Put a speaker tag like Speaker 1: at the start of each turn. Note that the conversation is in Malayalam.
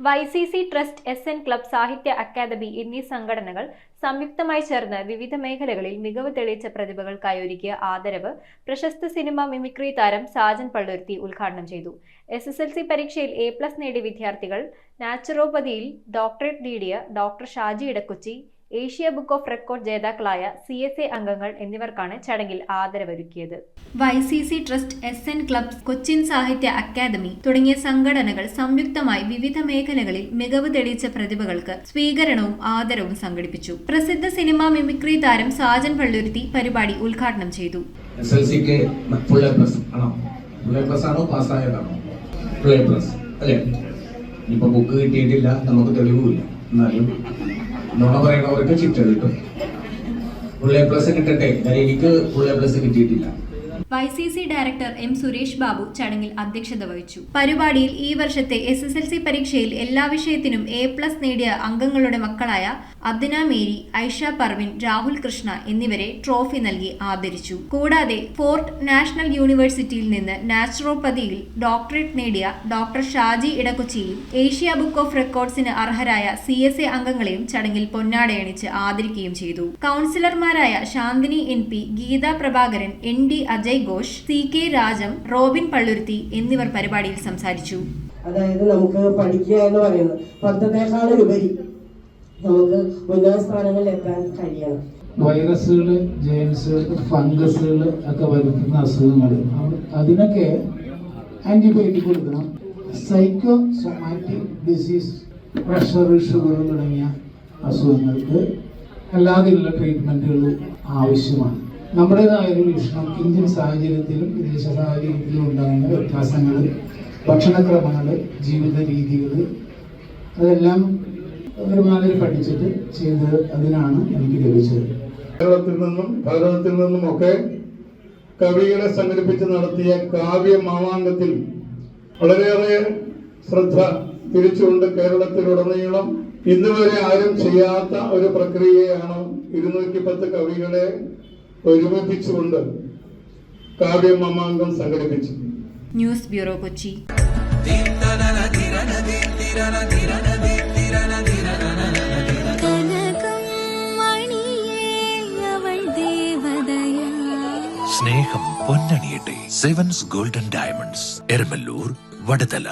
Speaker 1: YCC ട്രസ്റ്റ്, SN ക്ലബ്, സാഹിത്യ അക്കാദമി എന്നീ സംഘടനകൾ സംയുക്തമായി ചേർന്ന് വിവിധ മേഖലകളിൽ മികവ് തെളിയിച്ച പ്രതിഭകൾക്കായി ഒരുക്കിയ ആദരവ് പ്രശസ്ത സിനിമ മിമിക്രി താരം സാജൻ പള്ളുരുത്തി ഉദ്ഘാടനം ചെയ്തു. SSLC പരീക്ഷയിൽ A+ നേടിയ വിദ്യാർത്ഥികൾ, നാച്ചുറോപ്പതിയിൽ ഡോക്ടറേറ്റ് നേടിയ doctor Shaji Edakochi, Asia book of record ജേതാക്കളായ CSA അംഗങ്ങൾ എന്നിവർക്കാണ് ചടങ്ങിൽ ആദരവൊരുക്കിയത്. YCC trust, SN club, Cochin സാഹിത്യ അക്കാദമി തുടങ്ങിയ സംഘടനകൾ സംയുക്തമായി വിവിധ മേഖലകളിൽ മികവ് തെളിയിച്ച പ്രതിഭകൾക്ക് സ്വീകരണവും ആദരവും സംഘടിപ്പിച്ചു. പ്രസിദ്ധ സിനിമ മിമിക്രി താരം സാജൻ പള്ളുരുത്തി പരിപാടി ഉദ്ഘാടനം ചെയ്തു.
Speaker 2: ബുക്ക് കിട്ടിയിട്ടില്ല, നമുക്ക് തെളിവുമില്ല, എന്നാലും നുണ പറയണവർക്ക് ശിക്ഷ കിട്ടും. A+ കിട്ടട്ടെ, എനിക്ക് A+ കിട്ടിയിട്ടില്ല.
Speaker 1: YCC director M. Suresh Babu ചടങ്ങിൽ അധ്യക്ഷത വഹിച്ചു. പരിപാടിയിൽ ഈ വർഷത്തെ SSLC പരീക്ഷയിൽ എല്ലാ വിഷയത്തിനും A+ നേടിയ അംഗങ്ങളുടെ മക്കളായ അദ്ന മേരി, ഐഷ പർവിൻ, രാഹുൽ കൃഷ്ണ എന്നിവരെ ട്രോഫി നൽകി ആദരിച്ചു. കൂടാതെ ഫോർട്ട് നാഷണൽ യൂണിവേഴ്സിറ്റിയിൽ നിന്ന് നാച്ചുറോപ്പതിയിൽ ഡോക്ടറേറ്റ് നേടിയ ഡോക്ടർ ഷാജി ഇടക്കൊച്ചിയും ഏഷ്യ ബുക്ക് ഓഫ് റെക്കോർഡ്സിന് അർഹരായ CSA അംഗങ്ങളെയും ചടങ്ങിൽ പൊന്നാടയണിച്ച് ആദരിക്കുകയും ചെയ്തു. കൗൺസിലർമാരായ Shanthini NP, Geetha Prabhakaran, ND Ajay Ghosh, CK Rajam, Robin Palluruthy എന്നിവർ പരിപാടിയിൽ സംസാരിച്ചു.
Speaker 3: അതായത് നമുക്ക് പഠിക്കുക എന്ന് പറയുന്നത് പഠിത്തത്തെക്കാളുപരി നമുക്ക് ഉന്നത സ്ഥാനങ്ങളിൽ എത്താൻ കഴിയണം.
Speaker 4: വൈറസുകൾ, ജേംസുകൾ, ഫംഗസുകൾ ഒക്കെ വരുത്തുന്ന അസുഖങ്ങൾ, അതിനൊക്കെ ആന്റിബയോട്ടിക് കൊടുക്കണം. Psycho somatic disease, pressure, sugar തുടങ്ങിയ അസുഖങ്ങൾക്ക് അല്ലാതെയുള്ള ട്രീറ്റ്മെന്റുകൾ ആവശ്യമാണ്. നമ്മുടേതായൊരു വീക്ഷണം ഇന്ത്യൻ സാഹചര്യത്തിലും വിദേശ സാഹചര്യത്തിലും ഉണ്ടാകുന്ന വ്യത്യാസങ്ങൾ, ഭക്ഷണക്രമങ്ങൾ, ജീവിത രീതികൾ, അതെല്ലാം ഒരുമാതിരി പഠിച്ചിട്ട് ചെയ്ത് അതിനാണ് എനിക്ക് ലഭിച്ചത്.
Speaker 5: കേരളത്തിൽ നിന്നും ഭാരതത്തിൽ നിന്നും ഒക്കെ കവികളെ സംഘടിപ്പിച്ച് നടത്തിയ കാവ്യ മാമാങ്കത്തിൽ വളരെയേറെ ശ്രദ്ധ തിരിച്ചുകൊണ്ട് കേരളത്തിലുടനീളം ഇന്നുവരെ ആരും ചെയ്യാത്ത ഒരു പ്രക്രിയയാണ് 210 കവികളെ ഒരുമിപ്പിച്ചുകൊണ്ട് കാവ്യ മാമാങ്കം സംഘടിപ്പിച്ചു.
Speaker 1: News bureau, Kochi.
Speaker 6: സ്നേഹം പൊന്നണിയട്ടെ. Sevens golden diamonds, Eramalloor, Vadathala.